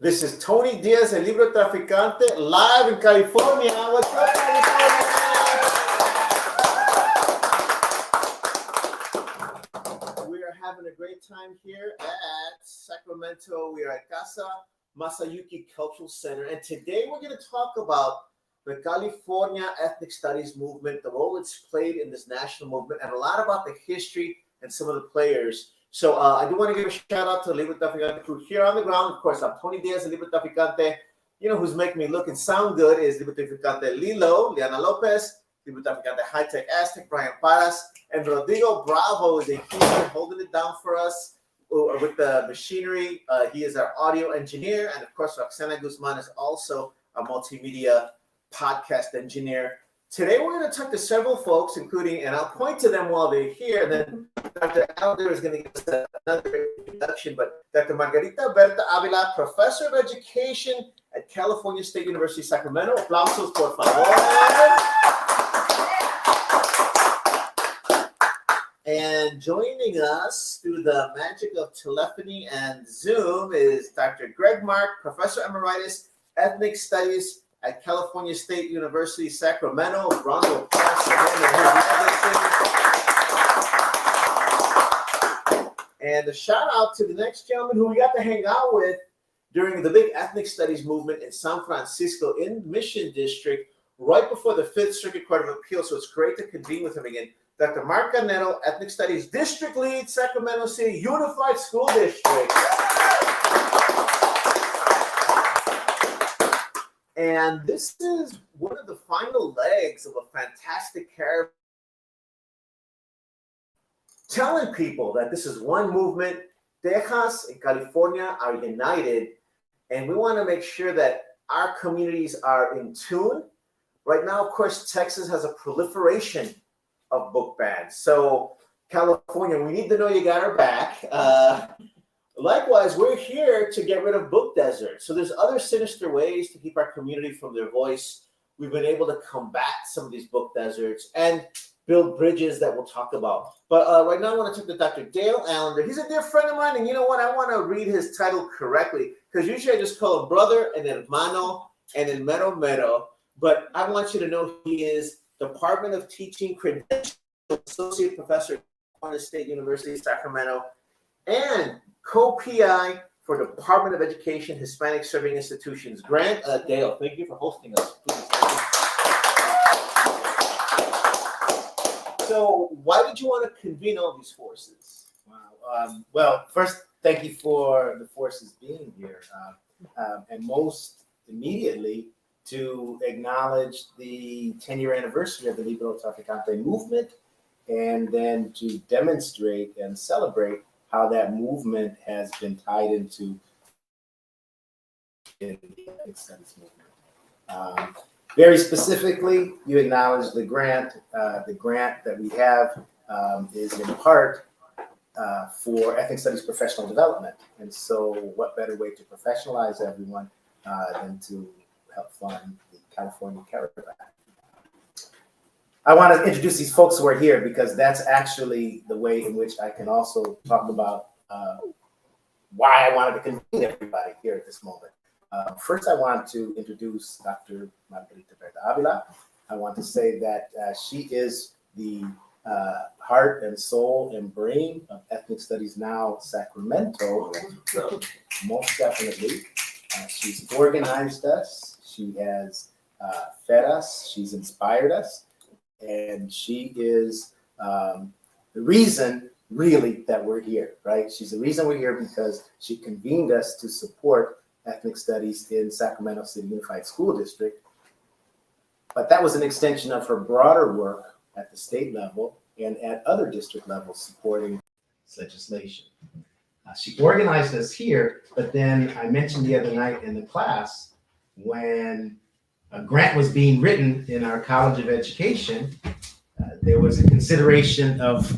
This is Tony Diaz, el Librotraficante, live in California. What's up, California? We are having a great time here at Sacramento. We are at Casa Masayuki Cultural Center. And today we're going to talk about the California Ethnic Studies movement, the role it's played in this national movement, and a lot about the history and some of the players. So I do want to give a shout out to the Librotraficante crew here on the ground. Of course, I'm Tony Diaz, the Librotraficante. You know who's making me look and sound good is Librotraficante Lilo, Liana Lopez, Librotraficante High Tech Aztec, Brian Paras, and Rodrigo Bravo is a healer holding it down for us with the machinery. He is our audio engineer. And of course, Roxana Guzman is also a multimedia podcast engineer. Today, we're going to talk to several folks, including, and I'll point to them while they're here, and then Dr. Allender is going to give us another introduction, but Dr. Margarita Berta-Ávila, Professor of Education at California State University-Sacramento. Aplausos, por favor. And joining us through the magic of telephony and Zoom is Dr. Greg Mark, Professor Emeritus, Ethnic Studies at California State University-Sacramento. Round of applause for him. And a shout out to the next gentleman who we got to hang out with during the big ethnic studies movement in San Francisco in Mission District, right before the Fifth Circuit Court of Appeals. So it's great to convene with him again. Dr. Mark Carnero, Ethnic Studies District Lead, Sacramento City Unified School District. And this is one of the final legs of a fantastic caravan, telling people that this is one movement. Texas and California are united, and we want to make sure that our communities are in tune. Right now, of course, Texas has a proliferation of book bans. So California, we need to know you got our back. Likewise, we're here to get rid of book desert. So there's other sinister ways to keep our community from their voice. We've been able to combat some of these book deserts and build bridges that we'll talk about. But right now I want to talk to Dr. Dale Allender. He's a dear friend of mine, and you know what? I want to read his title correctly, because usually I just call him brother and hermano and el mero mero. But I want you to know he is Department of Teaching Credential Associate Professor at California State University-Sacramento and co-PI for Department of Education Hispanic Serving Institutions grant. Dale, thank you for hosting us. So why did you want to convene all these forces? Wow. Well, first, thank you for the forces being here. And most immediately, to acknowledge the 10-year anniversary of the Librotraficante movement, and then to demonstrate and celebrate how that movement has been tied into the Ethnic Studies movement. Very specifically, you acknowledge the grant. The grant that we have is in part for Ethnic Studies professional development. And so what better way to professionalize everyone than to help fund the California Caravan. I want to introduce these folks who are here, because that's actually the way in which I can also talk about why I wanted to convene everybody here at this moment. First, I want to introduce Dr. Margarita Berta-Ávila. I want to say that she is the heart and soul and brain of Ethnic Studies Now Sacramento. Most definitely. She's organized us. She has fed us. She's inspired us. And she is the reason, really, that we're here, right? She's the reason we're here because she convened us to support ethnic studies in Sacramento City Unified School District. But that was an extension of her broader work at the state level and at other district levels supporting legislation. She organized us here, but then I mentioned the other night in the class when a grant was being written in our College of Education, there was a consideration of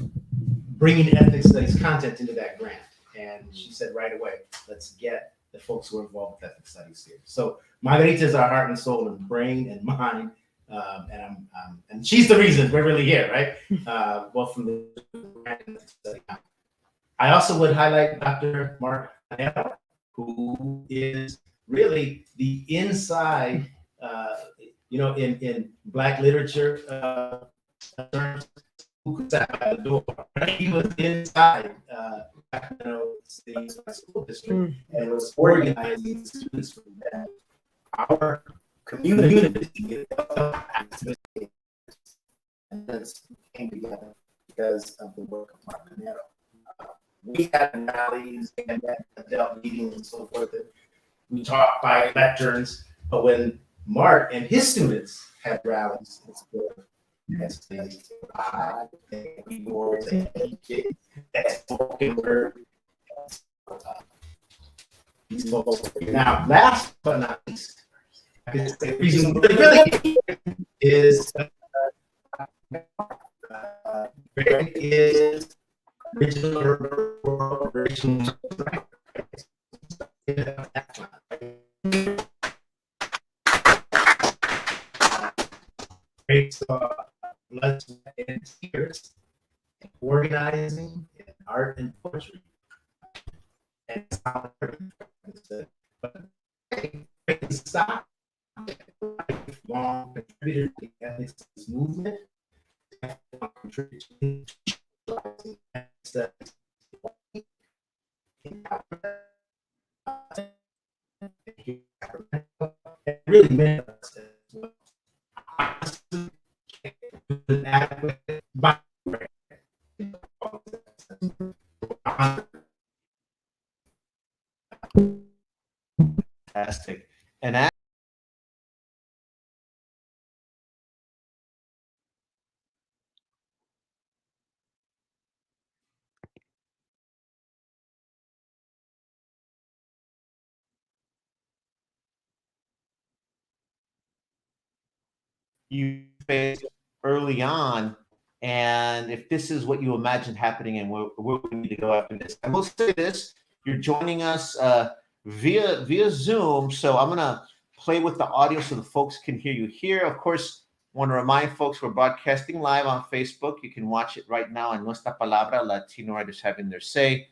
bringing ethnic studies content into that grant. And she said right away, let's get the folks who are involved with ethnic studies here. So Margarita is our heart and soul and brain and mind. And she's the reason we're really here, right? Well, from the grant study. I also would highlight Dr. Mark Carnero, who is really the inside, in Black literature terms, who could sat by the door, right? He was inside Sacramento City School District and was organizing the students from that. Our community and this came together because of the work of Carnero. We had rallies and adult meetings and so forth. We taught by lecturns, but when Mark and his students had rallies, it's good. Yes, spoken word. Now, last but not least, the reason really is Greg is original. Great lesson in tears, organizing, in art and poetry. And stop long contributor to the Ethnic Studies movement, really meant us fantastic. And you faced early on, and if this is what you imagined happening and where we need to go after this. I will say this, you're joining us via Zoom, so I'm gonna play with the audio so the folks can hear you here. Of course, want to remind folks we're broadcasting live on Facebook. You can watch it right now on Nuestra Palabra, Latino writers having their say.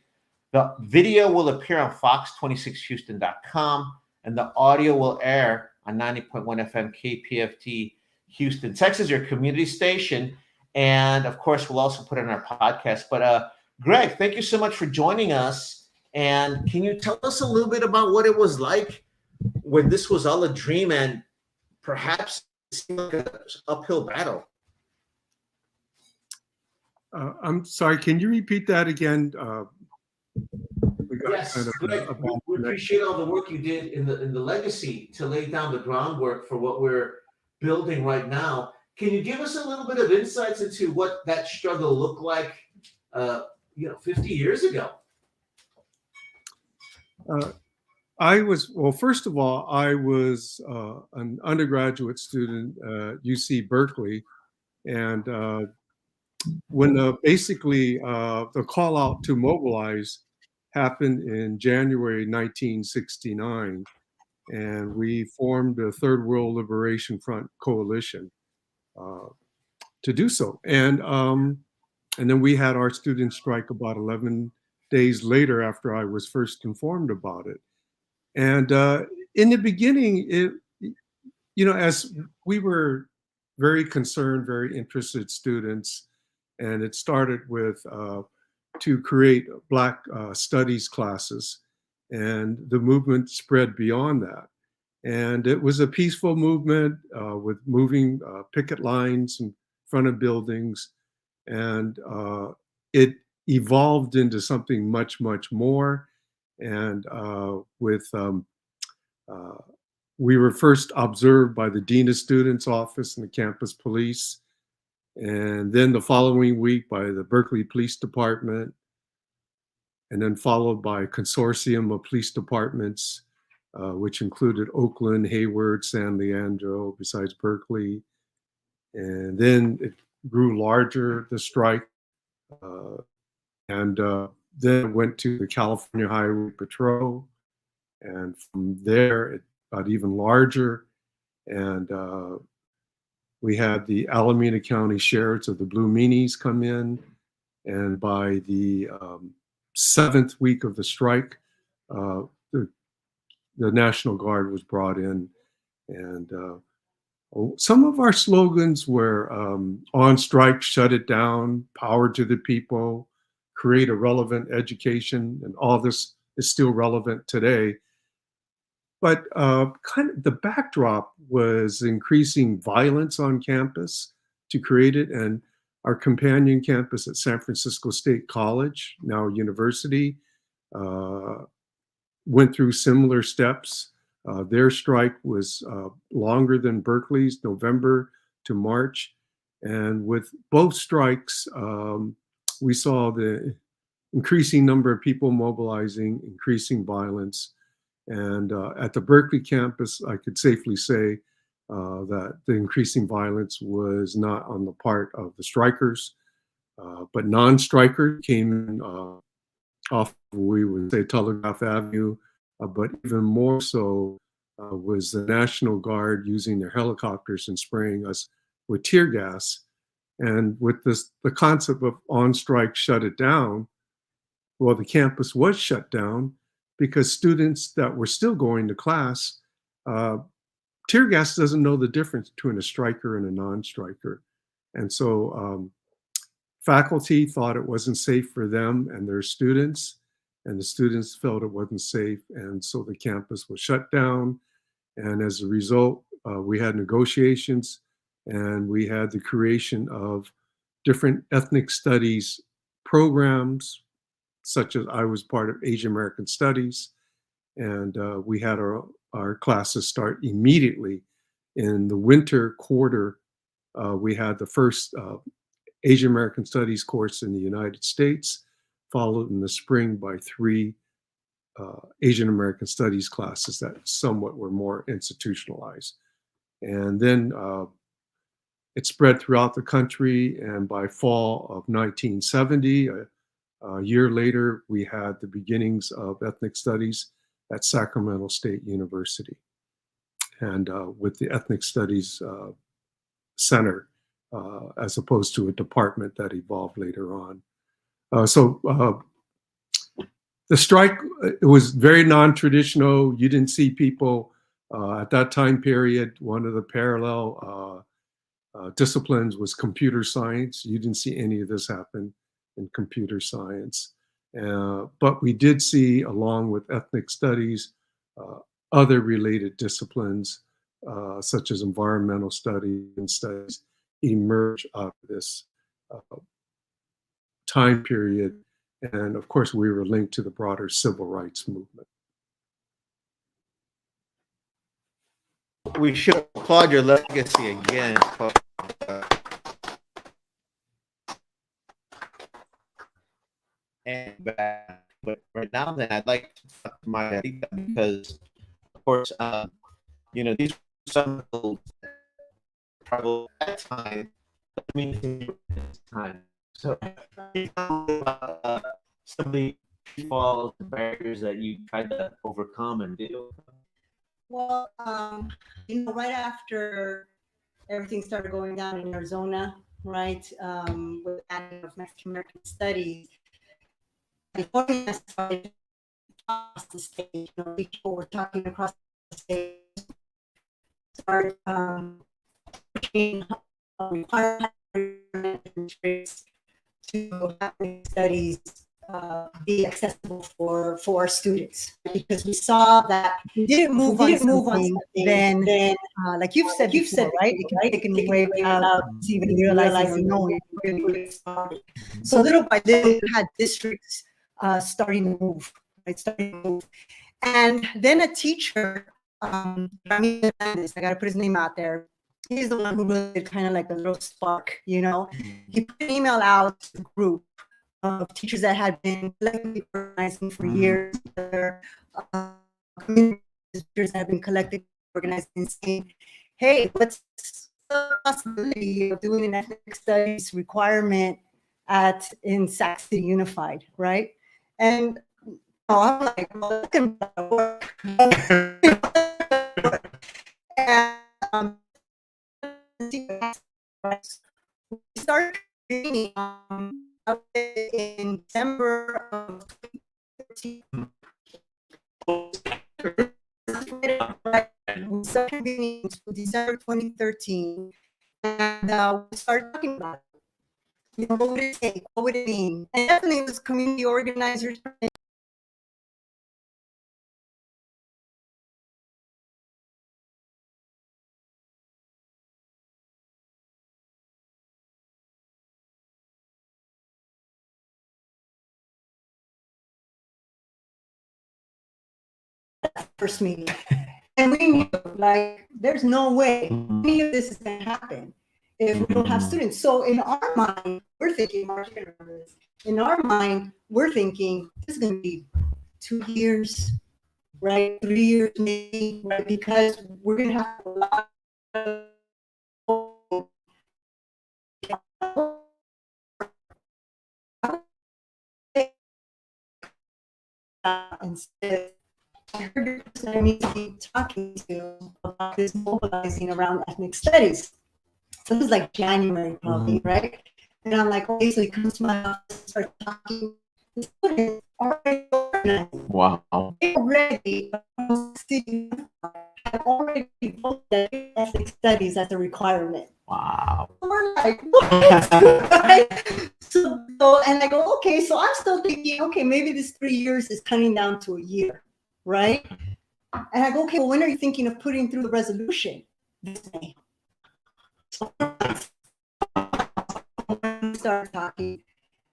The video will appear on fox26houston.com, and the audio will air on 90.1 FM KPFT Houston, Texas, your community station. And of course, we'll also put it in our podcast. But Greg, thank you so much for joining us. And can you tell us a little bit about what it was like when this was all a dream and perhaps it seemed like an uphill battle? I'm sorry, can you repeat that again? Yes, Greg, we appreciate all the work you did in the legacy to lay down the groundwork for what we're building right now. Can you give us a little bit of insights into what that struggle looked like 50 years ago? First of all, I was an undergraduate student at UC Berkeley, and when basically the call out to mobilize happened in January 1969, and we formed the Third World Liberation Front Coalition to do so. And then we had our student strike about 11 days later after I was first informed about it. And in the beginning, as we were very concerned, very interested students, and it started with to create Black studies classes, and the movement spread beyond that. And it was a peaceful movement with moving picket lines in front of buildings, and it evolved into something much, much more. And we were first observed by the Dean of Students Office and the campus police, and then the following week by the Berkeley Police Department, and then followed by a consortium of police departments, which included Oakland, Hayward, San Leandro, besides Berkeley. And then it grew larger, the strike, and then it went to the California Highway Patrol, and from there it got even larger, and we had the Alameda County Sheriffs of the Blue Meanies come in, and by the 7th week of the strike, the the National Guard was brought in, and some of our slogans were on strike, shut it down, power to the people, create a relevant education, and all this is still relevant today. But kind of the backdrop was increasing violence on campus to create it. And our companion campus at San Francisco State College, now university, went through similar steps. Their strike was longer than Berkeley's, November to March. And with both strikes, we saw the increasing number of people mobilizing, increasing violence. And at the Berkeley campus, I could safely say that the increasing violence was not on the part of the strikers, but non-strikers came in off, we would say, Telegraph Avenue, but even more so was the National Guard using their helicopters and spraying us with tear gas. And with this, the concept of on strike, shut it down, well, the campus was shut down because students that were still going to class, tear gas doesn't know the difference between a striker and a non-striker. And so faculty thought it wasn't safe for them and their students, and the students felt it wasn't safe. And so the campus was shut down. And as a result, we had negotiations, and we had the creation of different ethnic studies programs, such as I was part of Asian American Studies. And we had our classes start immediately. In the winter quarter, we had the first Asian American Studies course in the United States, followed in the spring by 3 Asian American Studies classes that somewhat were more institutionalized. And then it spread throughout the country, and by fall of 1970, a year later, we had the beginnings of ethnic studies at Sacramento State University, and with the Ethnic Studies Center, as opposed to a department that evolved later on. So the strike, it was very non-traditional. You didn't see people at that time period. One of the parallel disciplines was computer science. You didn't see any of this happen in computer science. But we did see, along with ethnic studies, other related disciplines, such as environmental studies and studies, emerge out of this time period. And of course, we were linked to the broader civil rights movement. We should applaud your legacy again. And back, but right now, then I'd like to talk to Margarita, because, of course, you know, these were some of the trouble at that time. I mean, time. So, some of the pitfalls and barriers that you tried to overcome and deal with. Well, you know, right after everything started going down in Arizona, right, with the advent of Mexican American Studies, California started across the state. You know, people were talking across the state, started requirements to ethnic studies be accessible for our students, because we saw that we didn't move on something, then like you've said, right? It can take away without even realizing, knowing. So little by little, we had districts starting to move, right? And then a teacher, I got to put his name out there. He's the one who really did kind of like a little spark, you know. He put an email out to the group of teachers that had been collectively organizing for years, community teachers that have been collectively organizing, saying, hey, what's the possibility of doing an ethnic studies requirement in Sac City Unified, right? And I'm like, well, that can work. And we started training in December of 2013. started convening in December 2013, and we started talking about it. You know, what would it take? What would it mean? And definitely it was community organizers. First meeting. And we knew, like, there's no way any of this is going to happen if we don't have students. So in our mind, we're thinking, Mark, you're gonna remember this. In our mind, we're thinking this is going to be 2 years, right? 3 years maybe, right? Because we're going to have a lot of instead. I heard the person I need to be talking to about this mobilizing around ethnic studies. So this is like January probably, right? And I'm like, okay, so he comes to my office and starts talking. The students already organized. Wow. They already have already voted ethnic studies as a requirement. Wow. So we're like, what? Right? So, and I go, okay, so I'm still thinking, okay, maybe this 3 years is cutting down to a year. Right? And I go, okay, well, when are you thinking of putting through the resolution? This May. So we started talking.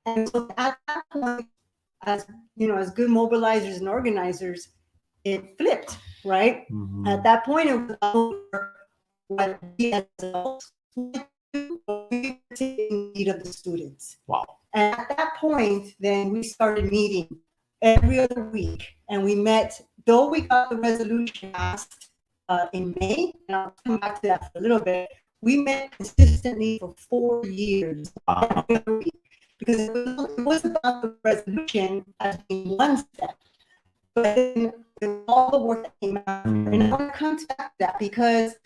And so at that point, as you know, as good mobilizers and organizers, it flipped, right? At that point, it was over what Diaz in need of the students. Wow. And at that point, then we started meeting every other week, and we met, though we got the resolution passed in May, and I'll come back to that for a little bit, we met consistently for 4 years, every other week, because it was about the resolution as being one step, but then all the work that came out, and I want to come back to that because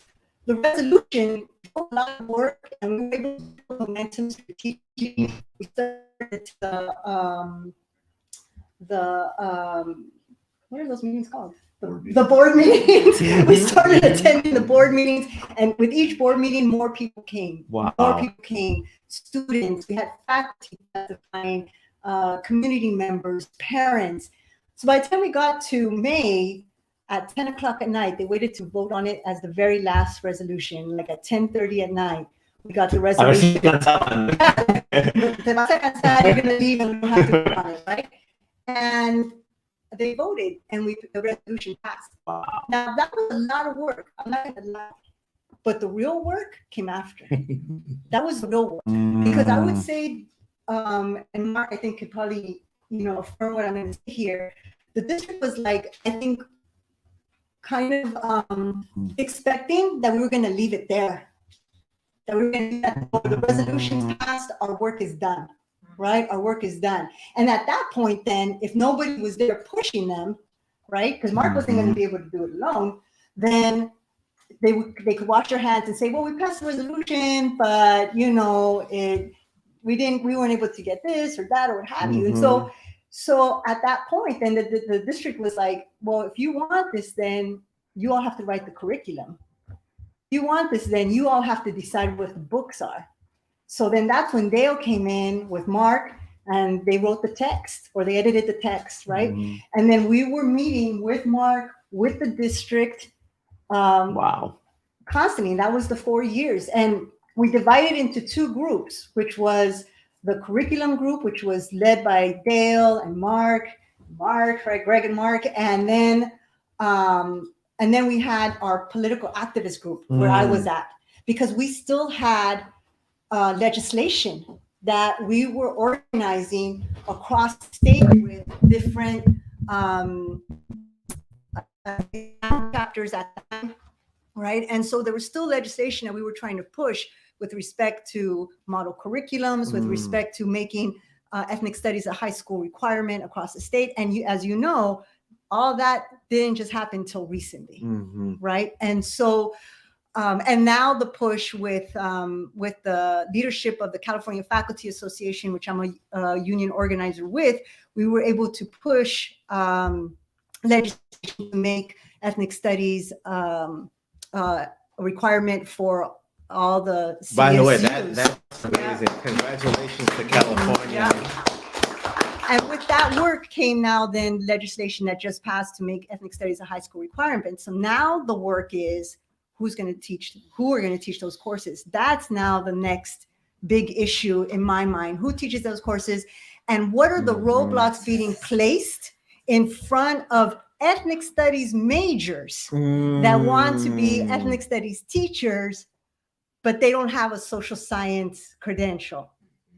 the resolution took a lot of work, and we were able to build momentum strategically. We started what are those meetings called? The board meetings. We started attending the board meetings, and with each board meeting, more people came. Wow. More people came. Students. We had faculty testifying, community members, parents. So by the time we got to May, at 10 o'clock at night, they waited to vote on it as the very last resolution. Like at 10:30 at night, we got the resolution. Te vas a cansar, you're going to leave and we don't have to vote on it, right? And they voted, and the resolution passed. Wow. Now, that was a lot of work. I'm not going to lie. But the real work came after. That was the real work. Because I would say, and Mark, I think, could probably, affirm what I'm going to say here. The district was like, I think, kind of expecting that we were going to leave it there. That we were going to leave that, the resolution's passed, our work is done. Right? Our work is done. And at that point, then, if nobody was there pushing them, right? Because Mark wasn't going to be able to do it alone, then they could wash their hands and say, well, we passed the resolution, but, we weren't able to get this or that or what have you. And so at that point, then the district was like, well, if you want this, then you all have to write the curriculum. If you want this, then you all have to decide what the books are. So then that's when Dale came in with Mark, and they wrote the text, or they edited the text, right? And then we were meeting with Mark, with the district, Wow. constantly. And that was the 4 years. And we divided into two groups, which was the curriculum group, which was led by Dale and Mark, right, Greg and Mark, and then we had our political activist group where I was at, because we still had legislation that we were organizing across the state with different chapters at the time, right? And so there was still legislation that we were trying to push with respect to model curriculums, with respect to making ethnic studies a high school requirement across the state. And as you know, all that didn't just happen until recently, right? And so, and now the push with the leadership of the California Faculty Association, which I'm a union organizer with, we were able to push legislation to make ethnic studies a requirement for all the CSUs. By the way, that's amazing. Yeah. Congratulations to California. Yeah. And with that work came now then legislation that just passed to make ethnic studies a high school requirement. So now the work is who are going to teach those courses. That's now the next big issue in my mind. Who teaches those courses, and what are the roadblocks being placed in front of ethnic studies majors that want to be ethnic studies teachers, but they don't have a social science credential?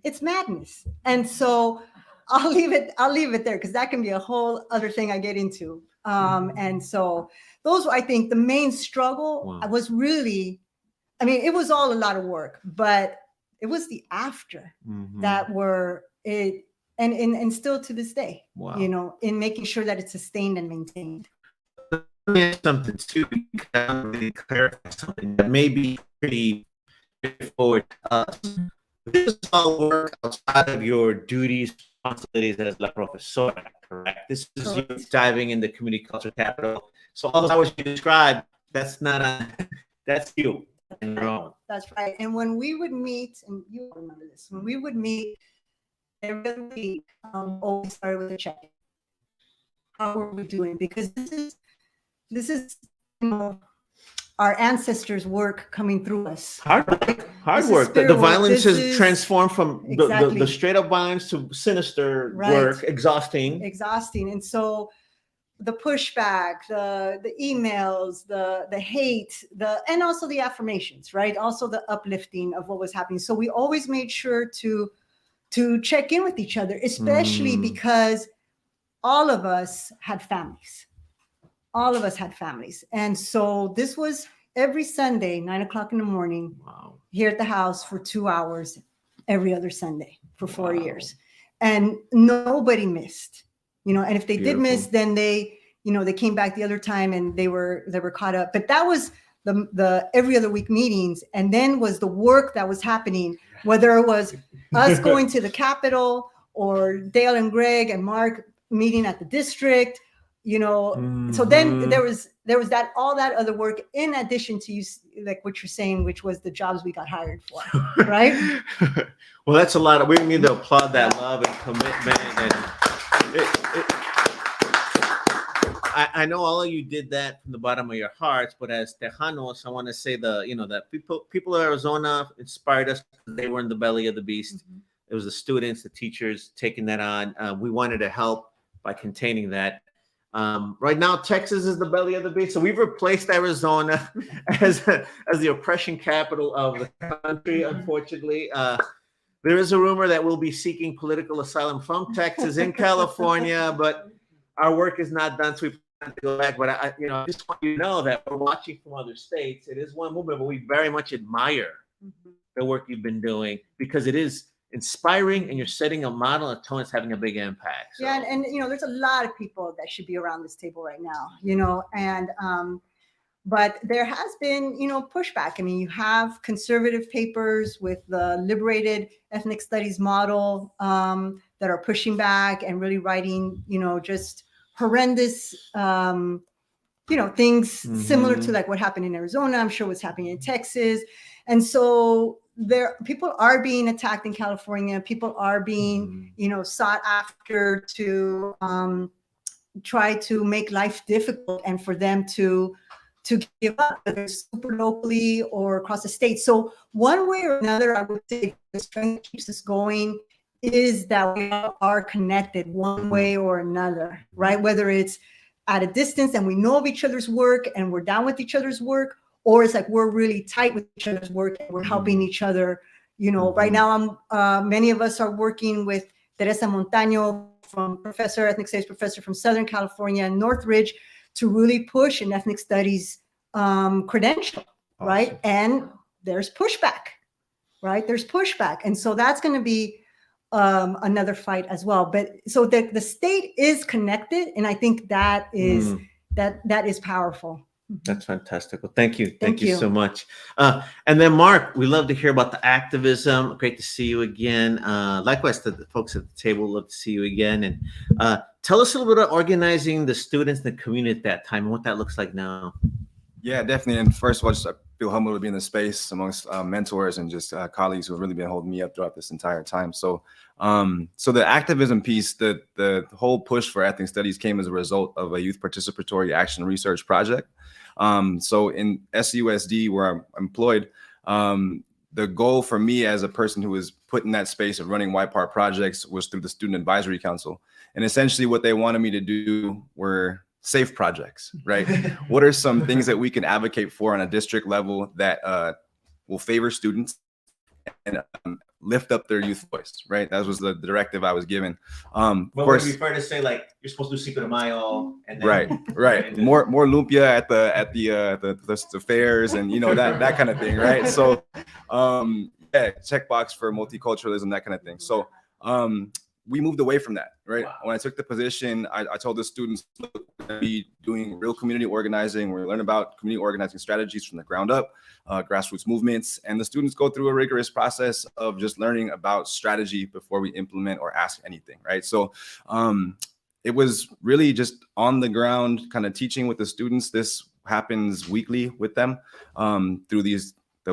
It's madness. And so I'll leave it there, because that can be a whole other thing I get into. And so those were, I think, the main struggle. Was really, I mean, it was all a lot of work, but it was the after that were it, and still to this day, you know, in making sure that it's sustained and maintained. Let me ask something too, because clarify something that may be pretty straightforward to us. This is all work outside of your duties, responsibilities as la profesora, correct? This is you diving into community culture capital. So all the hours you described, that's you in your own. That's right. And when we would meet, and you remember this, when we would meet every week, always started with a check-in. How were we doing? Because this is you know, our ancestors' work coming through us. Hard work. The violence has transformed from the straight up violence to sinister work, exhausting. And so the pushback, the emails, the hate, and also the affirmations, right? Also the uplifting of what was happening. So we always made sure to check in with each other, especially because all of us had families. And so this was every Sunday, 9 o'clock in the morning, here at the house for 2 hours every other Sunday for 4 years. And nobody missed, you know, and if they did miss, then they came back the other time and they were caught up. But that was the every other week meetings. And then was the work that was happening, whether it was us going to the Capitol or Dale and Greg and Mark meeting at the district, you know. So then there was that, all that other work in addition to, you like what you're saying, which was the jobs we got hired for, right? Well, that's a lot. We need to applaud that love and commitment. And I know all of you did that from the bottom of your hearts, but as Tejanos, I want to say that people of Arizona inspired us. They were in the belly of the beast. It was the students, the teachers taking that on. We wanted to help by containing that. Right now, Texas is the belly of the beast. So we've replaced Arizona as the oppression capital of the country. Unfortunately, there is a rumor that we'll be seeking political asylum from Texas in California, but our work is not done. So we plan to go back. But I just want you to know that we're watching from other states. It is one movement, but we very much admire the work you've been doing, because it is inspiring and you're setting a model, a tone. It's having a big impact. So. Yeah, and there's a lot of people that should be around this table right now, and but there has been pushback. I mean, you have conservative papers with the liberated ethnic studies model that are pushing back and really writing just horrendous things similar to like what happened in Arizona. I'm sure what's happening in Texas. And so people are being attacked in California. People are being, sought after to try to make life difficult and for them to give up, whether it's super locally or across the state. So one way or another, I would say the strength that keeps us going is that we are connected one way or another, right? Whether it's at a distance and we know of each other's work and we're down with each other's work, or it's like we're really tight with each other's work and we're helping each other. Right now, many of us are working with Teresa Montaño, ethnic studies professor from Southern California and Northridge, to really push an ethnic studies credential, right? And there's pushback, right? There's pushback. And so that's going to be another fight as well. But so the state is connected. And I think that is that is powerful. That's fantastic. Well, thank you. Thank you so much. And then Mark, we love to hear about the activism. Great to see you again. Likewise to the folks at the table, love to see you again. And tell us a little bit about organizing the students and the community at that time and what that looks like now. Yeah, definitely. And first of all, just I feel humbled to be in the space amongst mentors and just colleagues who have really been holding me up throughout this entire time. So, so the activism piece, the whole push for ethnic studies came as a result of a youth participatory action research project. So in SUSD, where I'm employed, the goal for me as a person who was put in that space of running White Part projects was through the Student Advisory Council. And essentially what they wanted me to do were safe projects, right? What are some things that we can advocate for on a district level that will favor students and lift up their youth voice, right? That was the directive I was given. But of course, would it be fair to say like you're supposed to do Cinco de Mayo and then, right. And then, More lumpia at the fairs and that kind of thing, right? So yeah, checkbox for multiculturalism, that kind of thing. So we moved away from that, right? Wow. When I took the position, I told the students, look, we're going to be doing real community organizing. We're going to learn about community organizing strategies from the ground up, grassroots movements. And the students go through a rigorous process of just learning about strategy before we implement or ask anything, right? So it was really just on the ground kind of teaching with the students. This happens weekly with them through the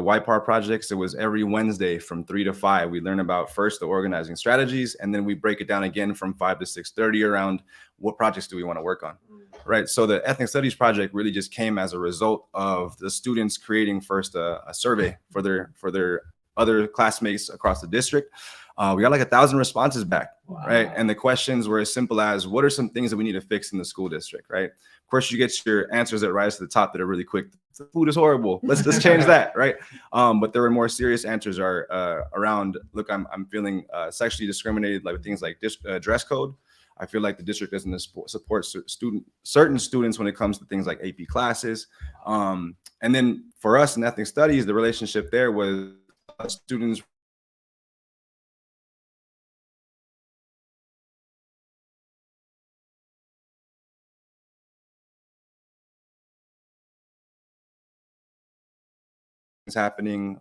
White Part projects. It was every Wednesday from 3 to 5. We learn about first the organizing strategies, and then we break it down again from 5 to 6:30 around what projects do we want to work on, right? So the Ethnic Studies project really just came as a result of the students creating first a survey for their other classmates across the district. We got like 1,000 responses back, right? And the questions were as simple as, what are some things that we need to fix in the school district, right? Of course, you get your answers that rise to the top that are really quick. The food is horrible. Let's change that, right? But there were more serious answers around, look, I'm feeling sexually discriminated, like things like dress code. I feel like the district doesn't support certain students when it comes to things like AP classes. And then for us in ethnic studies, the relationship there was students happening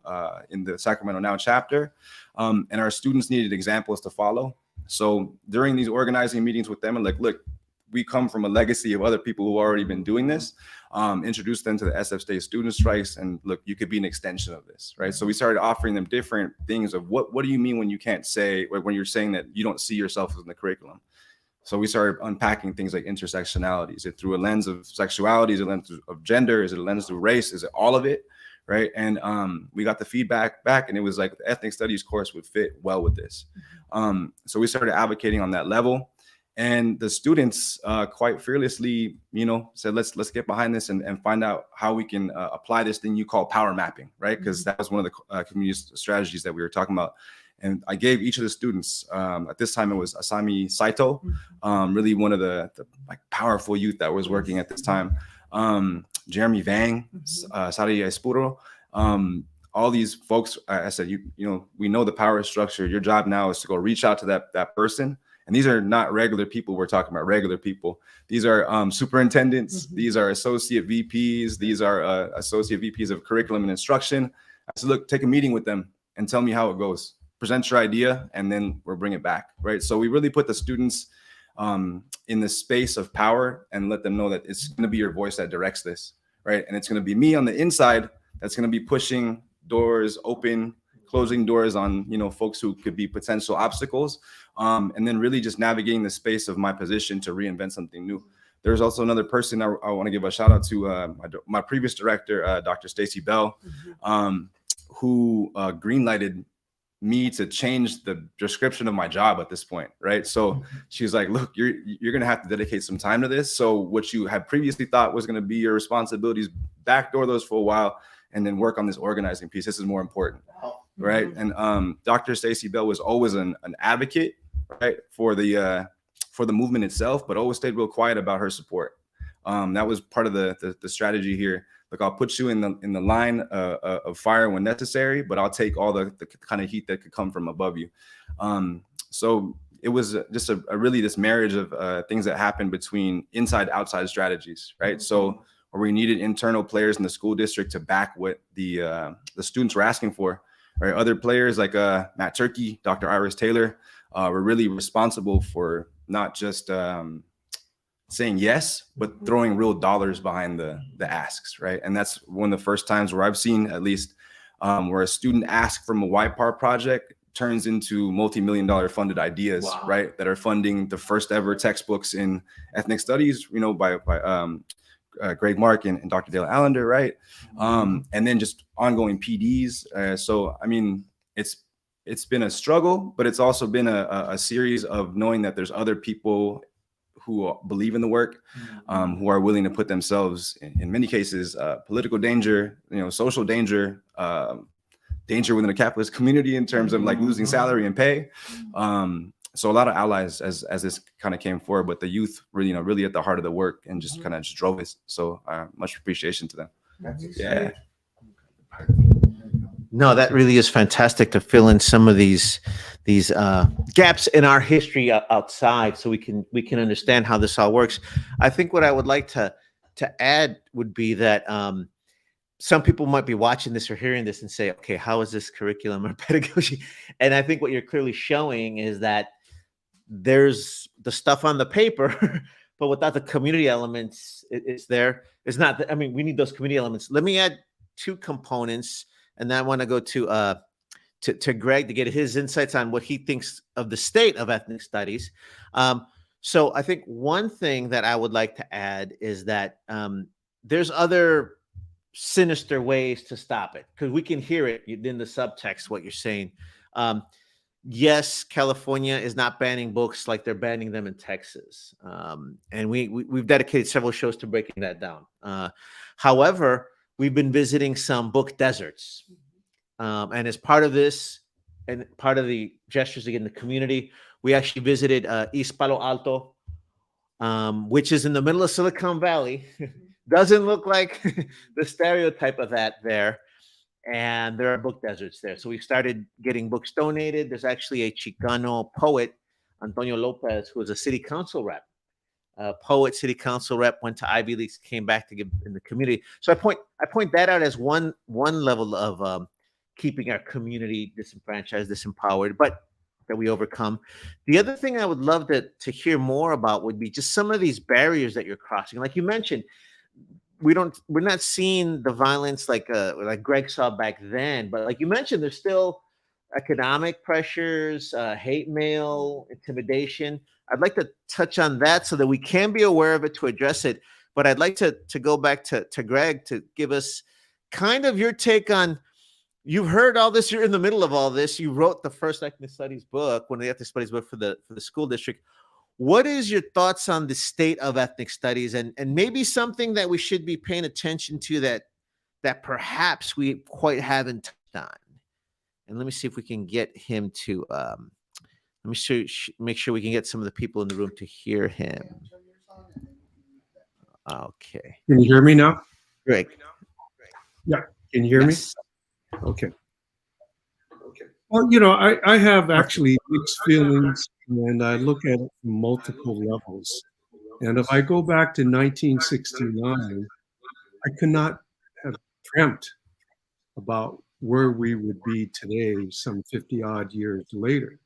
in the Sacramento Now chapter, and our students needed examples to follow. So during these organizing meetings with them, and like, look, we come from a legacy of other people who already been doing this, introduce them to the SF State Student Strikes, and look, you could be an extension of this, right? So we started offering them different things of what do you mean when you can't say, when you're saying that you don't see yourself in the curriculum. So we started unpacking things like intersectionality. Is it through a lens of sexuality? Is it a lens of gender? Is it a lens through race? Is it all of it? Right. And we got the feedback back, and it was like the ethnic studies course would fit well with this. So we started advocating on that level, and the students quite fearlessly, said, let's get behind this and find out how we can apply this thing you call power mapping, right? Because that was one of the community strategies that we were talking about. And I gave each of the students, at this time it was Asami Saito, really one of the like powerful youth that was working at this time. Jeremy Vang, Sari Espuro, all these folks. I said, we know the power structure. Your job now is to go reach out to that person. And these are not regular people. We're talking about regular people. These are superintendents. These are associate VPs. These are associate VPs of curriculum and instruction. I said, look, take a meeting with them and tell me how it goes. Present your idea, and then we'll bring it back, right? So we really put the students in the space of power and let them know that it's going to be your voice that directs this, right? And it's going to be me on the inside that's going to be pushing doors open, closing doors on, folks who could be potential obstacles, and then really just navigating the space of my position to reinvent something new. There's also another person I want to give a shout out to, my previous director, Dr. Stacy Bell, who greenlighted me to change the description of my job at this point, right? So she's like, look, you're gonna have to dedicate some time to this. So what you had previously thought was gonna be your responsibilities, backdoor those for a while, and then work on this organizing piece. This is more important, right? And Dr. Stacy Bell was always an advocate, right, for the movement itself, but always stayed real quiet about her support. That was part of the strategy here. Look, I'll put you in the line of fire when necessary, but I'll take all the kind of heat that could come from above you. So it was just a really this marriage of things that happened between inside outside strategies, right? So where we needed internal players in the school district to back what the students were asking for, right? Other players like Matt Turkey, Dr. Iris Taylor, were really responsible for not just saying yes, but throwing real dollars behind the asks, right? And that's one of the first times where I've seen, at least, where a student ask from a YPAR project turns into multi-million-dollar funded ideas, Wow. right? That are funding the first ever textbooks in ethnic studies, you know, by Greg Mark and Dr. Dale Allender, right? And then just ongoing PDs. So, I mean, it's been a struggle, but it's also been a series of knowing that there's other people who believe in the work, who are willing to put themselves in many cases, political danger, you know, social danger, danger within a capitalist community in terms of like losing salary and pay. So a lot of allies as this kind of came forward, but the youth really, you know, really at the heart of the work and just kind of just drove it. So much appreciation to them. Yeah. No, that really is fantastic to fill in some of these gaps in our history outside, so we can understand how this all works. I think what I would like to add would be that some people might be watching this or hearing this and say, okay, how is this curriculum or pedagogy? And I think what you're clearly showing is that there's the stuff on the paper, but without the community elements, it's there. It's not. I mean, we need those community elements. Let me add two components. And then I want to go to Greg to get his insights on what he thinks of the state of ethnic studies. So I think one thing that I would like to add is that there's other sinister ways to stop it, because we can hear it in the subtext, what you're saying. Yes, California is not banning books like they're banning them in Texas. And we've dedicated several shows to breaking that down. However, we've been visiting some book deserts. And as part of this, and part of the gestures to get in the community, we actually visited East Palo Alto, which is in the middle of Silicon Valley. Doesn't look like the stereotype of that there. And there are book deserts there. So we started getting books donated. There's actually a Chicano poet, Antonio Lopez, who was a city council rep. Poet, city council rep, went to Ivy Leagues, came back to give in the community. So I point that out as one level of keeping our community disenfranchised, disempowered, but that we overcome. The other thing I would love to hear more about would be just some of these barriers that you're crossing. Like you mentioned, we're not seeing the violence like Greg saw back then, but like you mentioned, there's still economic pressures, hate mail, intimidation. I'd like to touch on that so that we can be aware of it to address it. But I'd like to go back to Greg to give us kind of your take on, you've heard all this, you're in the middle of all this. You wrote the first ethnic studies book, one of the ethnic studies book for the school district. What is your thoughts on the state of ethnic studies, and maybe something that we should be paying attention to that perhaps we quite haven't touched on? And let me see if we can get him to let me make sure we can get some of the people in the room to hear him. Okay. Can you hear me now? Great. Yeah. Can you hear Yes. me? Okay. Well, you know, I have actually mixed feelings, and I look at it from multiple levels. And if I go back to 1969, I could not have dreamt about where we would be today, some 50 odd years later.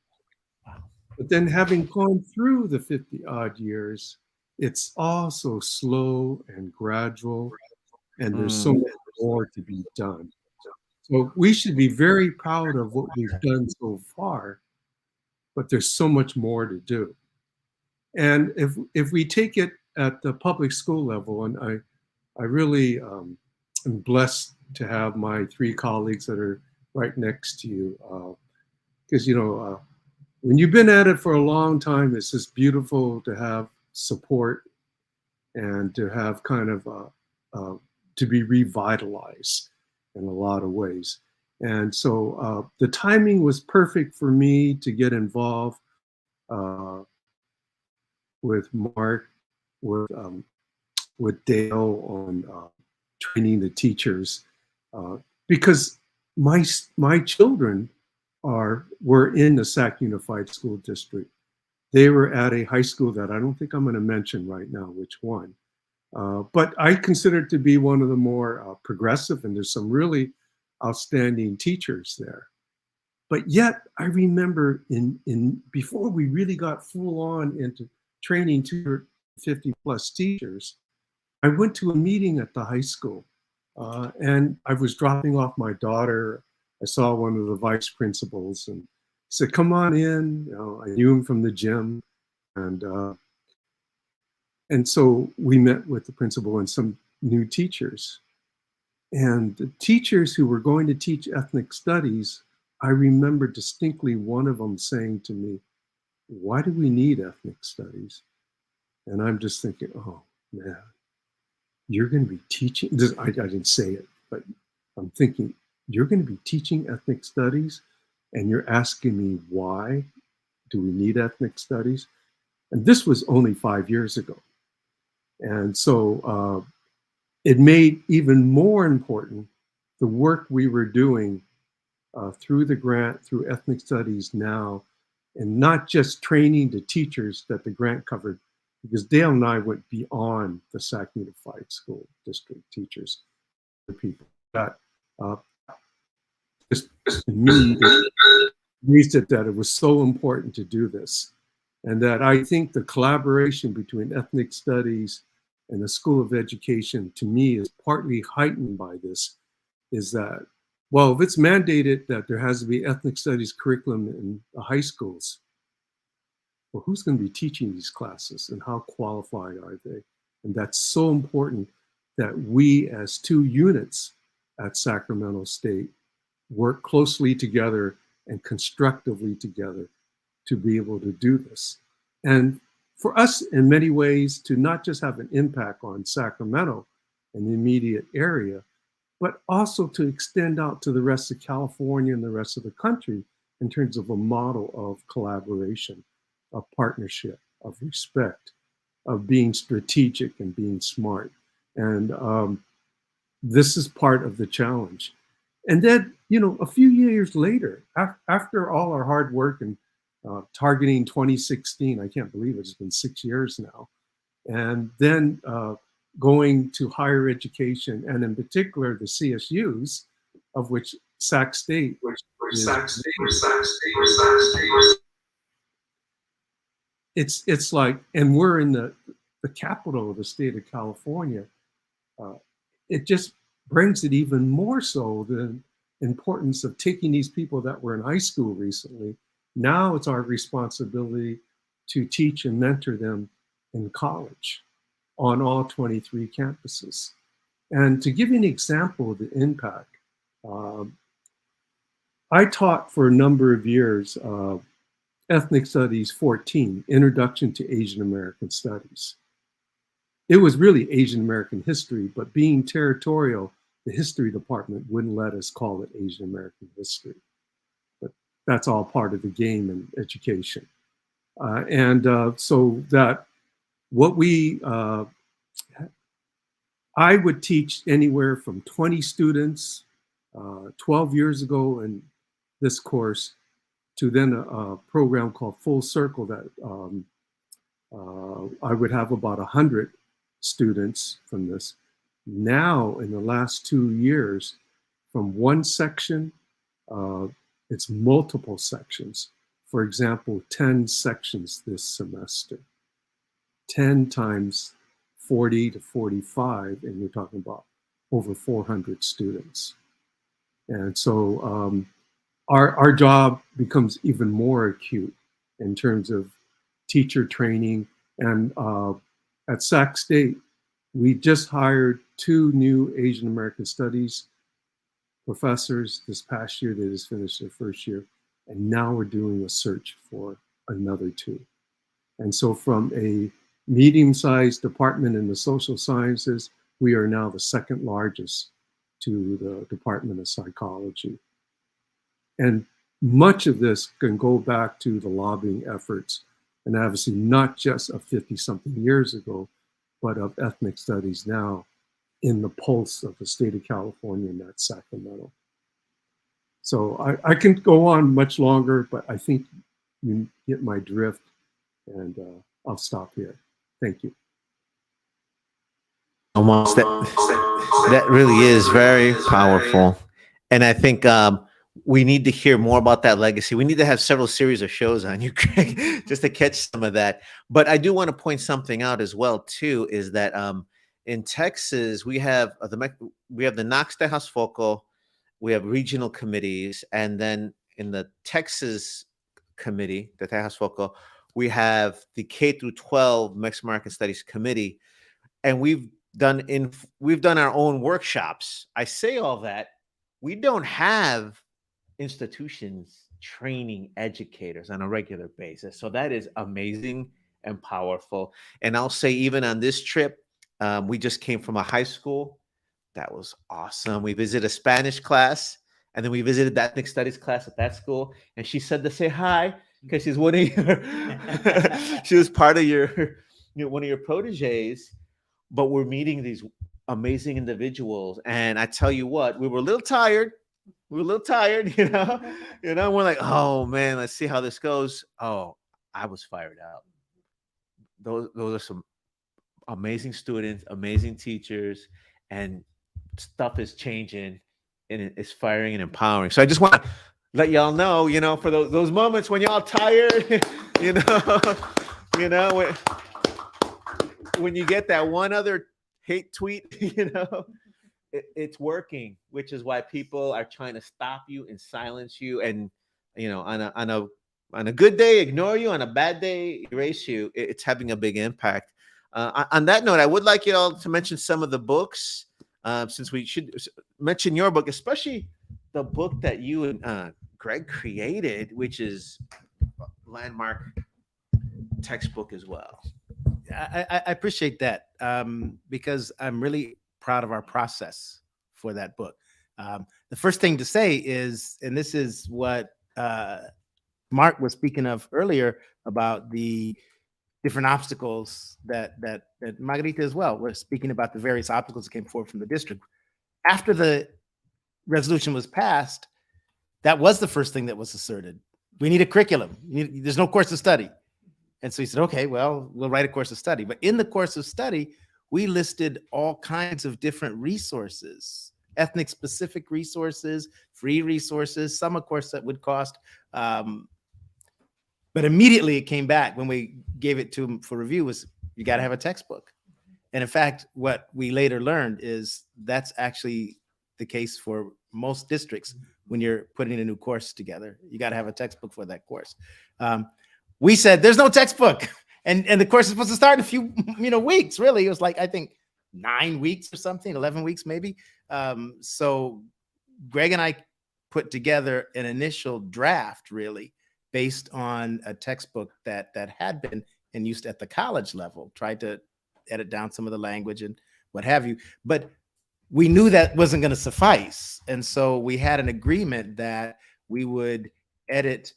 But then having gone through the 50 odd years, it's all so slow and gradual, and there's so much more to be done. So we should be very proud of what we've done so far, but there's so much more to do. And if we take it at the public school level, and I really am blessed to have my three colleagues that are right next to you, because when you've been at it for a long time, it's just beautiful to have support and to have kind of to be revitalized in a lot of ways. And so the timing was perfect for me to get involved with Mark, with Dale on training the teachers, because my children were in the Sac Unified School District. They were at a high school that I don't think I'm going to mention right now which one, but I consider it to be one of the more progressive, and there's some really outstanding teachers there. But yet I remember in before we really got full on into training 50 plus teachers. I went to a meeting at the high school, and I was dropping off my daughter. I saw one of the vice principals and he said, "Come on in." You know, I knew him from the gym, and so we met with the principal and some new teachers. And the teachers who were going to teach ethnic studies, I remember distinctly one of them saying to me, "Why do we need ethnic studies?" And I'm just thinking, oh man, you're going to be teaching this. I didn't say it, but I'm thinking, you're going to be teaching ethnic studies and you're asking me, why do we need ethnic studies? And this was only 5 years ago. And so it made even more important the work we were doing through the grant, through Ethnic Studies Now, and not just training the teachers that the grant covered, because Dale and I went beyond the Sac Unified School District teachers, the people that just me reasoned that it was so important to do this. And that I think the collaboration between ethnic studies and the School of Education, to me, is partly heightened by this, is that, well, if it's mandated that there has to be ethnic studies curriculum in the high schools, well, who's going to be teaching these classes and how qualified are they? And that's so important that we as two units at Sacramento State work closely together and constructively together to be able to do this. And for us, in many ways, to not just have an impact on Sacramento and the immediate area, but also to extend out to the rest of California and the rest of the country in terms of a model of collaboration, of partnership, of respect, of being strategic and being smart. And this is part of the challenge. And then, you know, a few years later, after all our hard work and targeting 2016, I can't believe it's been 6 years now, and then going to higher education, and in particular the CSUs, of which Sac State, it's like, and we're in the capital of the state of California. It just brings it even more so the importance of taking these people that were in high school recently. Now it's our responsibility to teach and mentor them in college on all 23 campuses. And to give you an example of the impact, I taught for a number of years Ethnic Studies 14, Introduction to Asian American Studies. It was really Asian American history, but being territorial, the history department wouldn't let us call it Asian American history. But that's all part of the game in education. So that what I would teach anywhere from 20 students 12 years ago in this course to then a program called Full Circle that I would have about 100 students from this. Now, in the last 2 years, from one section, it's multiple sections. For example, 10 sections this semester. 10 times 40 to 45, and you're talking about over 400 students. And so our job becomes even more acute in terms of teacher training. And at Sac State, we just hired 2 new Asian American Studies professors this past year. They just finished their first year. And now we're doing a search for another 2. And so from a medium-sized department in the social sciences, we are now the second largest to the Department of Psychology. And much of this can go back to the lobbying efforts, and obviously not just of 50-something years ago, but of Ethnic Studies Now in the pulse of the state of California, and that's Sacramento. So I can go on much longer, but I think you get my drift, and I'll stop here. Thank you. Almost that really is very powerful. And I think we need to hear more about that legacy. We need to have several series of shows on you, Greg, just to catch some of that. But I do want to point something out as well, too, is that in Texas, we have the Knox Tejas Foco, we have regional committees, and then in the Texas committee, the Tejas Foco, we have the K through 12 Mexican American Studies Committee, and we've done our own workshops. I say all that, we don't have institutions training educators on a regular basis. So that is amazing and powerful. And I'll say, even on this trip, we just came from a high school. That was awesome. We visited a Spanish class, and then we visited the ethnic studies class at that school. And she said to say hi, because she's one of your, she was part of one of your proteges. But we're meeting these amazing individuals. And I tell you what, we were a little tired. We're like, oh man, let's see how this goes. Oh, I was fired out. Those are some amazing students, amazing teachers, and stuff is changing, and it's firing and empowering. So I just want to let y'all know, for those moments when y'all tired, when you get that one other hate tweet, it's working, which is why people are trying to stop you and silence you, and on a good day ignore you, on a bad day erase you. It's having a big impact. On that note, I would like you all to mention some of the books, since we should mention your book, especially the book that you and Greg created, which is a landmark textbook as well. I appreciate that, because I'm really proud of our process for that book. The first thing to say is, and this is what Mark was speaking of earlier about the different obstacles that Margarita as well was speaking about, the various obstacles that came forward from the district. After the resolution was passed, that was the first thing that was asserted. We need a curriculum. There's no course of study. And so he said, okay, well, we'll write a course of study. But in the course of study, we listed all kinds of different resources, ethnic specific resources, free resources, some of course that would cost. But immediately it came back when we gave it to him for review was, you got to have a textbook. And in fact, what we later learned is that's actually the case for most districts. When you're putting a new course together, you got to have a textbook for that course. We said, there's no textbook. And the course is supposed to start in a few weeks, really. It was like, I think 9 weeks or something, 11 weeks maybe. So Greg and I put together an initial draft, really, based on a textbook that had been in use at the college level, tried to edit down some of the language and what have you. But we knew that wasn't going to suffice. And so we had an agreement that we would edit.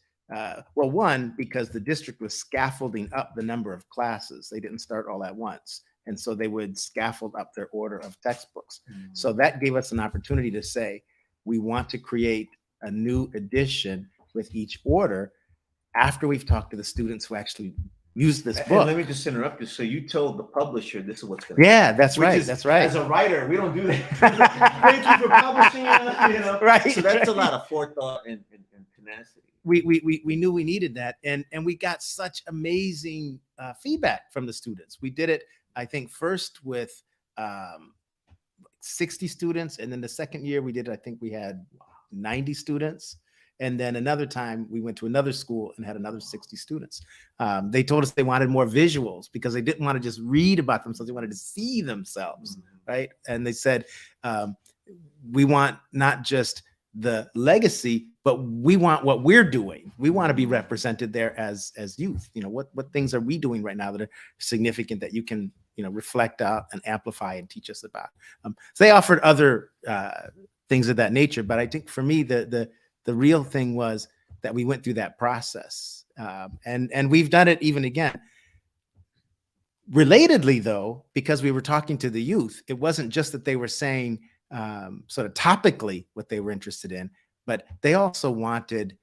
Well, one, because the district was scaffolding up the number of classes. They didn't start all at once. And so they would scaffold up their order of textbooks. So that gave us an opportunity to say, we want to create a new edition with each order after we've talked to the students who actually use this book. And let me just interrupt you. So you told the publisher this is what's going to happen. That's right. That's right. As a writer, we don't do that. Thank you for publishing us, Right. So that's a lot of forethought and tenacity. We knew we needed that, and we got such amazing feedback from the students. We did it, I think, first with 60 students, and then the second year we did it, I think we had 90 students. And then another time we went to another school and had another 60 students. They told us they wanted more visuals because they didn't want to just read about themselves. They wanted to see themselves, right? And they said, we want not just the legacy, but we want what we're doing. We want to be represented there as youth. What things are we doing right now that are significant that you can, reflect out and amplify and teach us about? So they offered other things of that nature. But I think for me, the real thing was that we went through that process. And we've done it even again. Relatedly, though, because we were talking to the youth, it wasn't just that they were saying sort of topically what they were interested in, but they also wanted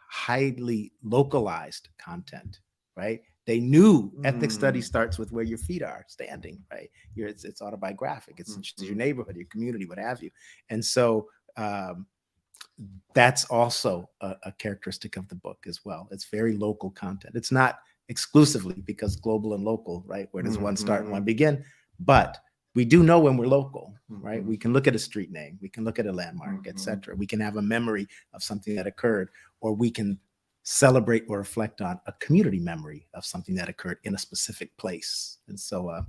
highly localized content, right? They knew ethnic studies starts with where your feet are standing, right? It's autobiographic. It's your neighborhood, your community, what have you. And so that's also a characteristic of the book as well. It's very local content. It's not exclusively, because global and local, right? Where does one start and one begin? But we do know when we're local, right? We can look at a street name, we can look at a landmark, etc. We can have a memory of something that occurred, or we can celebrate or reflect on a community memory of something that occurred in a specific place. And so,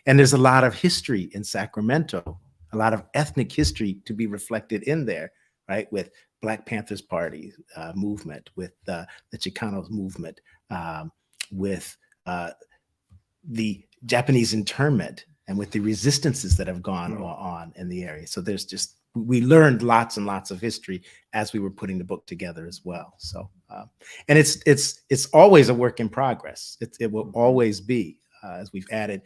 and there's a lot of history in Sacramento, a lot of ethnic history to be reflected in there, right? With Black Panthers Party movement, with the Chicanos movement, with the Japanese internment, and with the resistances that have gone on in the area. So there's just, we learned lots and lots of history as we were putting the book together as well. So, and it's always a work in progress. It will always be, as we've added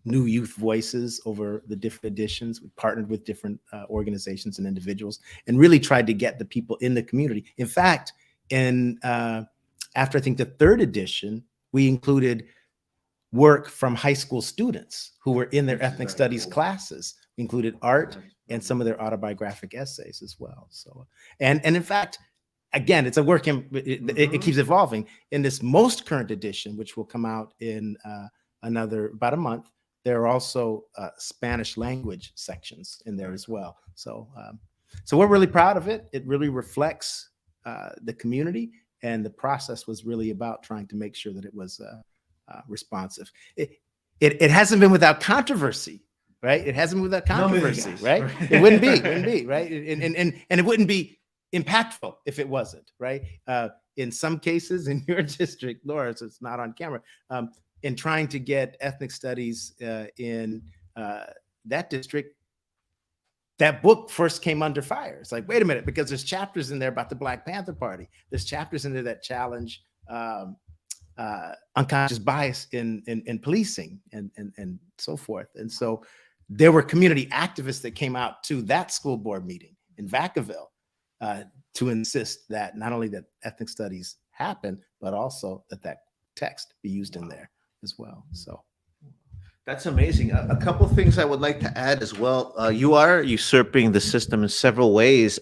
new youth voices over the different editions. We partnered with different organizations and individuals and really tried to get the people in the community. In fact, after I think the third edition, we included work from high school students who were in their ethnic studies classes. We included art and some of their autobiographic essays as well. So, and in fact, again, it's a work in, it keeps evolving. In this most current edition, which will come out in about a month, there are also Spanish language sections in there as well. So, so we're really proud of it. It really reflects the community, and the process was really about trying to make sure that it was responsive. It hasn't been without controversy, right? It hasn't been without controversy, right? It wouldn't be, right? And it wouldn't be impactful if it wasn't, right? In some cases in your district, Laura, so it's not on camera, in trying to get ethnic studies in that district, that book first came under fire. It's like, wait a minute, because there's chapters in there about the Black Panther Party. There's chapters in there that challenge unconscious bias in policing and so forth. And so there were community activists that came out to that school board meeting in Vacaville to insist that not only that ethnic studies happen, but also that text be used in there as well. So that's amazing. A couple of things I would like to add as well. You are usurping the system in several ways.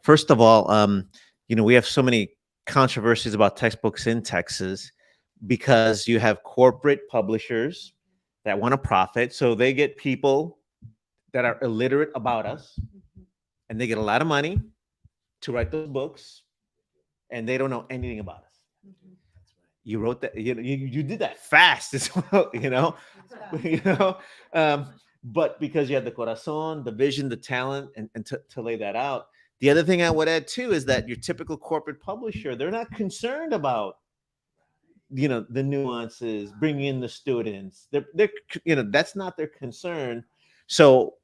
First of all, we have so many controversies about textbooks in Texas because you have corporate publishers that want to profit. So they get people that are illiterate about us, and they get a lot of money to write those books, and they don't know anything about us. You wrote that, you did that fast as well, but because you had the corazón, the vision, the talent, and to lay that out. The other thing I would add too is that your typical corporate publisher, they're not concerned about, the nuances, bringing in the students. They're that's not their concern. So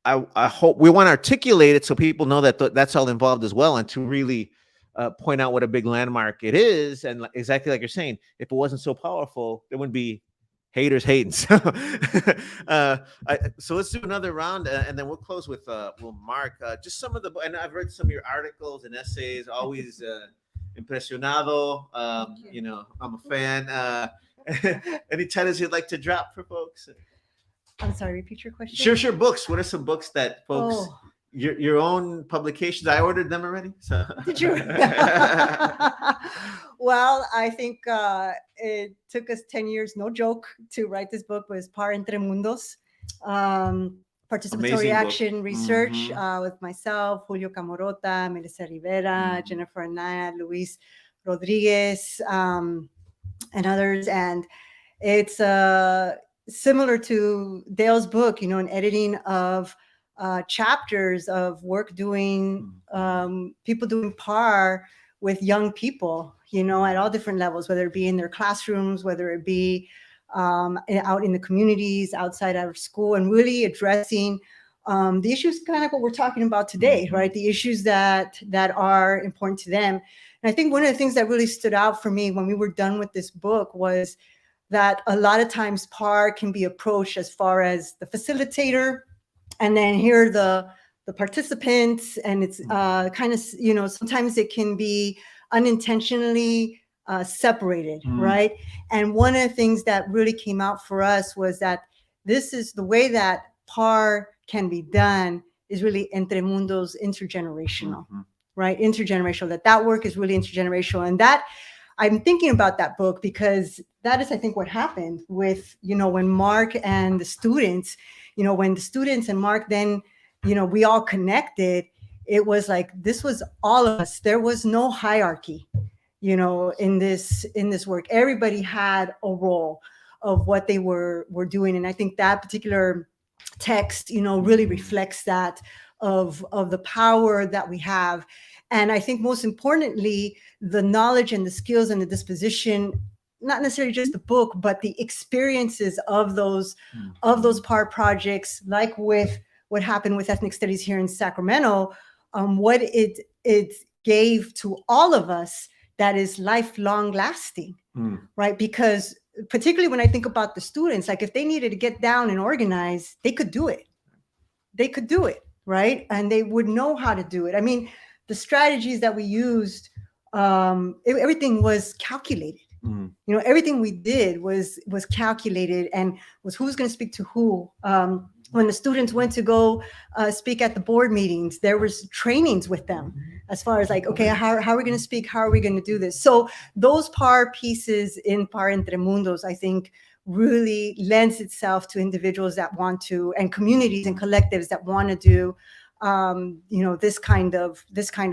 I hope we want to articulate it so people know that that's all involved as well, and to really point out what a big landmark it is. And exactly like you're saying, if it wasn't so powerful, there wouldn't be haters hating. So, so let's do another round, and then we'll close with Mark. Just some of the, and I've read some of your articles and essays. Always impresionado. I'm a fan. Any titles you'd like to drop for folks? I'm sorry, repeat your question. Sure. Books. What are some books that folks? Your own publications. I ordered them already. So. Did you? Well, I think it took us 10 years, no joke, to write this book. Was Par Entre Mundos, participatory action research with myself, Julio Camorota, Melissa Rivera, Jennifer Anaya, Luis Rodriguez, and others. And it's similar to Dale's book, an editing of chapters of work doing, people doing par with young people, at all different levels, whether it be in their classrooms, whether it be out in the communities, outside of school, and really addressing the issues, kind of what we're talking about today, right? The issues that are important to them. And I think one of the things that really stood out for me when we were done with this book was that a lot of times par can be approached as far as the facilitator, and then here are the participants, and it's kind of, sometimes it can be unintentionally separated, right? And one of the things that really came out for us was that this is the way that par can be done is really Entre Mundos intergenerational, right? Intergenerational, that work is really intergenerational. And that, I'm thinking about that book because that is, I think, what happened with, when Mark and the students, when the students and Mark then, we all connected, it was like, this was all of us. There was no hierarchy, in this work. Everybody had a role of what they were doing. And I think that particular text, really reflects that of the power that we have. And I think most importantly, the knowledge and the skills and the disposition, not necessarily just the book, but the experiences of those PAR projects, like with what happened with Ethnic Studies here in Sacramento, what it gave to all of us that is lifelong lasting, right? Because particularly when I think about the students, like if they needed to get down and organize, they could do it. They could do it, right? And they would know how to do it. I mean, the strategies that we used, everything was calculated. Everything we did was calculated, and was who's going to speak to who. When the students went to go speak at the board meetings, there was trainings with them as far as like, okay, how are we going to speak? How are we going to do this? So those PAR pieces in PAR Entre Mundos, I think, really lends itself to individuals that want to, and communities and collectives that want to do, this kind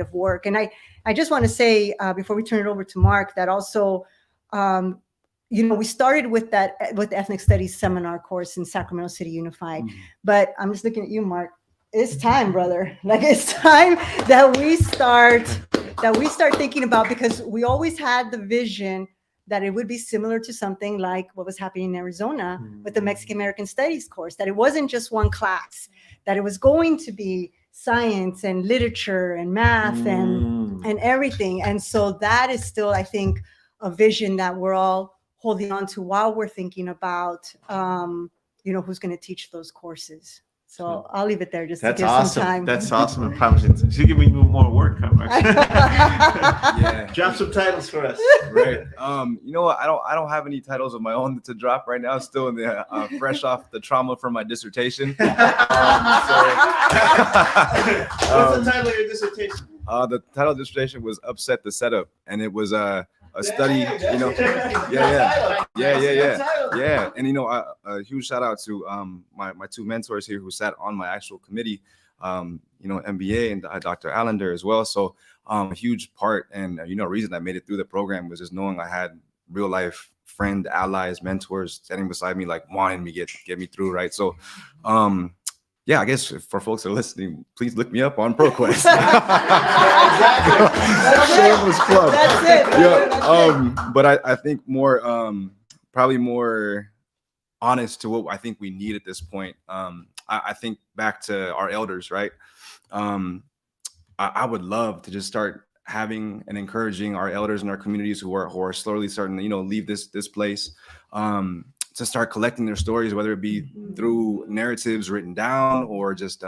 of work. And I just want to say before we turn it over to Mark, that also, we started with the Ethnic Studies seminar course in Sacramento City Unified, but I'm just looking at you, Mark. It's time, brother. Like, it's time that we start thinking about, because we always had the vision that it would be similar to something like what was happening in Arizona with the Mexican American Studies course, that it wasn't just one class, that it was going to be science and literature and math and everything. And so that is still, I think, a vision that we're all holding on to while we're thinking about, who's going to teach those courses. So I'll leave it there just to give some time. That's awesome. I promise you. She's giving me more work. Yeah. Drop some titles for us. Right. You know what? I don't have any titles of my own to drop right now. Still in the fresh off the trauma from my dissertation. What's the title of your dissertation? The title of the dissertation was "Upset the Setup," and it was a study. Yeah. And a huge shout out to my two mentors here who sat on my actual committee. MBA and Dr. Allender as well. So a huge part and reason I made it through the program was just knowing I had real life friend, allies, mentors standing beside me, like wanting me get me through, right? So I guess for folks that are listening, please look me up on ProQuest. Shameless plug. That's it. Yeah. But I think more probably more honest to what I think we need at this point. I think back to our elders, right? I would love to just start having and encouraging our elders in our communities who are slowly starting to, leave this place, to start collecting their stories, whether it be through narratives written down or just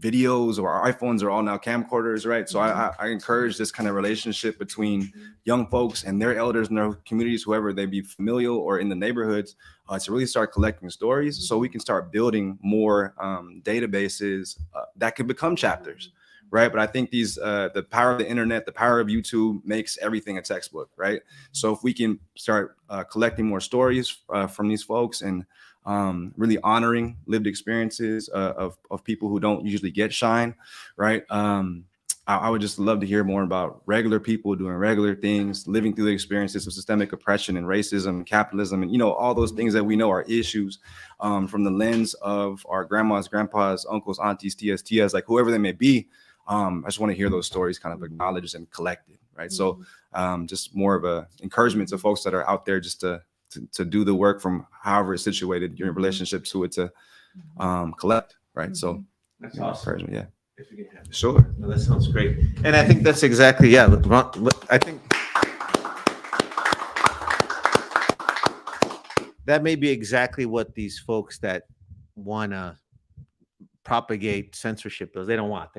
videos, or our iPhones are all now camcorders, right? So I encourage this kind of relationship between young folks and their elders in their communities, whoever they be familial or in the neighborhoods, to really start collecting stories so we can start building more databases that could become chapters, right? But I think the power of the internet, the power of YouTube makes everything a textbook, right? So if we can start collecting more stories from these folks and really honoring lived experiences of people who don't usually get shine, right? I would just love to hear more about regular people doing regular things, living through the experiences of systemic oppression and racism and capitalism and, all those things that we know are issues from the lens of our grandmas, grandpas, uncles, aunties, tias, like whoever they may be. I just want to hear those stories kind of acknowledged and collected, right? So just more of a encouragement to folks that are out there just to do the work from however it's situated, your relationship to it to collect, right? So that's awesome. Encouragement, yeah. If you can have it. Sure. No, that sounds great. And I think that's exactly, I think that may be exactly what these folks that want to propagate censorship bills, they don't want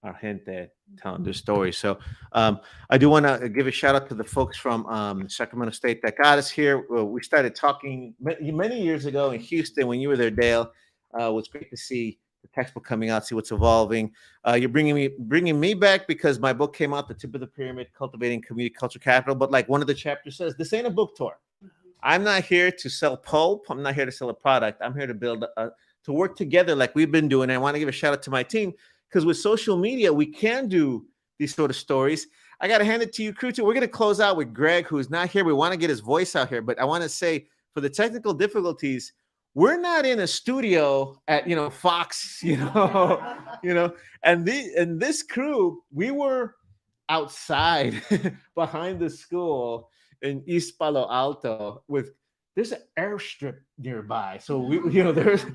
our gente telling their stories. So I do want to give a shout out to the folks from Sacramento State that got us here. We started talking many years ago in Houston when you were there, Dale. It was great to see the textbook coming out, see what's evolving. You're bringing me back because my book came out, The Tip of the Pyramid, Cultivating Community Culture Capital. But like one of the chapters says, this ain't a book tour. I'm not here to sell pulp. I'm not here to sell a product. I'm here to to work together like we've been doing. And I want to give a shout out to my team because with social media, we can do these sort of stories. I got to hand it to you, crew, too. We're going to close out with Greg, who's not here. We want to get his voice out here. But I want to say, for the technical difficulties, we're not in a studio at, Fox, and this crew, we were outside behind the school in East Palo Alto there's an airstrip nearby. So there's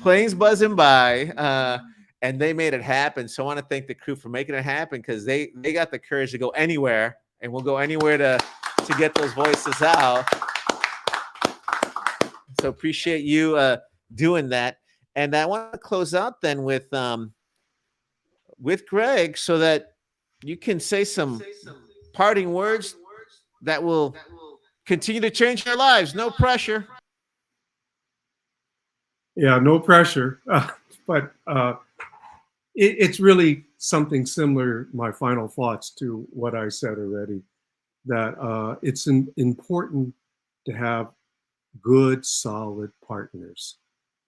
planes buzzing by, and they made it happen. So I want to thank the crew for making it happen because they got the courage to go anywhere, and we'll go anywhere to get those voices out. So appreciate you doing that. And I want to close out then with Greg so that you can say some parting words that will continue to change our lives. No pressure. Yeah, no pressure. But it's really something similar, my final thoughts to what I said already, that it's important to have good, solid partners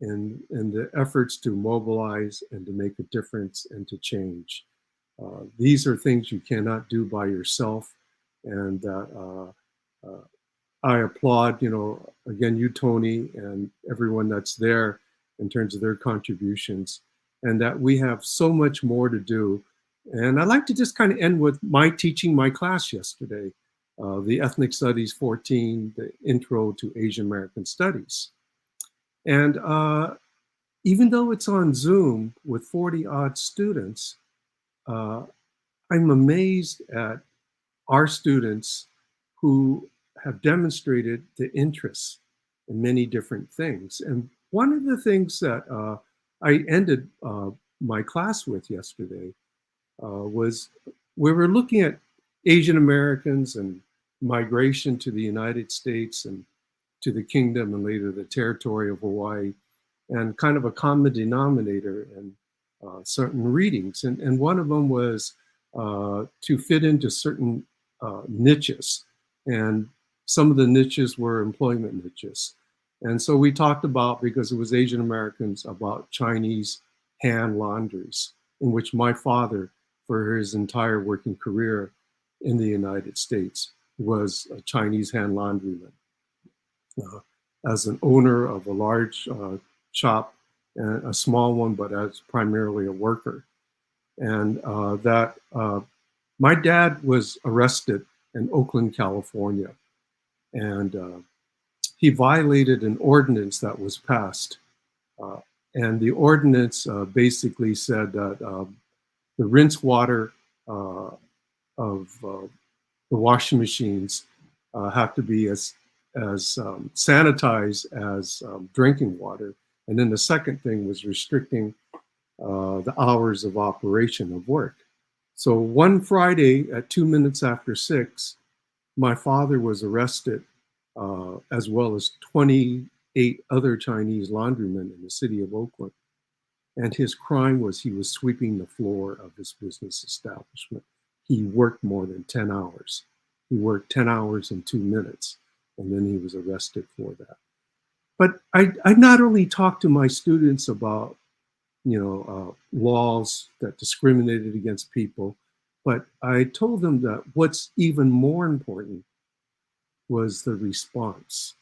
in the efforts to mobilize and to make a difference and to change. These are things you cannot do by yourself. And I applaud, again, you, Tony, and everyone that's there in terms of their contributions, and that we have so much more to do. And I'd like to just kind of end with my teaching my class yesterday, the Ethnic Studies 14, the Intro to Asian American Studies. And even though it's on Zoom with 40-odd students, I'm amazed at our students who have demonstrated the interest in many different things. And one of the things that I ended my class with yesterday was we were looking at Asian Americans and migration to the United States and to the kingdom and later the territory of Hawaii, and kind of a common denominator in certain readings. And one of them was to fit into certain niches. And some of the niches were employment niches. And so we talked about, because it was Asian Americans, about Chinese hand laundries, in which my father, for his entire working career in the United States, was a Chinese hand laundryman. As an owner of a large shop, and a small one, but as primarily a worker. And my dad was arrested in Oakland, California. And he violated an ordinance that was passed. And the ordinance basically said that the rinse water of the washing machines have to be as sanitized as drinking water. And then the second thing was restricting the hours of operation of work. So one Friday at 2 minutes after 6, my father was arrested, as well as 28 other Chinese laundrymen in the city of Oakland. And his crime was he was sweeping the floor of his business establishment. He worked more than 10 hours. He worked 10 hours and 2 minutes, and then he was arrested for that. But I not only talked to my students about, laws that discriminated against people, but I told them that what's even more important was the response,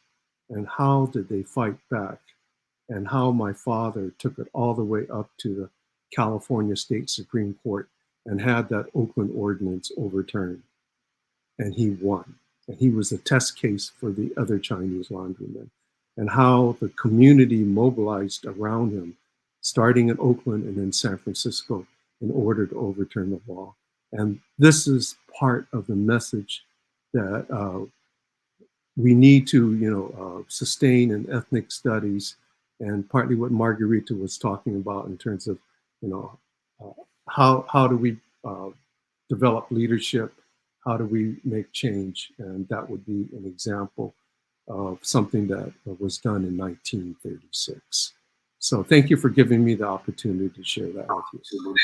and how did they fight back, and how my father took it all the way up to the California State Supreme Court and had that Oakland ordinance overturned. And he won. And he was a test case for the other Chinese laundrymen, and how the community mobilized around him, starting in Oakland and then San Francisco, in order to overturn the law. And this is part of the message that we need to, sustain in ethnic studies, and partly what Margarita was talking about in terms of, how do we develop leadership? How do we make change? And that would be an example of something that was done in 1936. So thank you for giving me the opportunity to share that with you.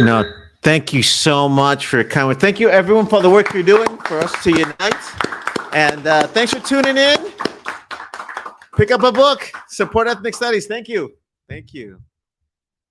No, thank you so much for your comment. Thank you, everyone, for the work you're doing for us to unite. And thanks for tuning in. Pick up a book. Support ethnic studies. Thank you. Thank you.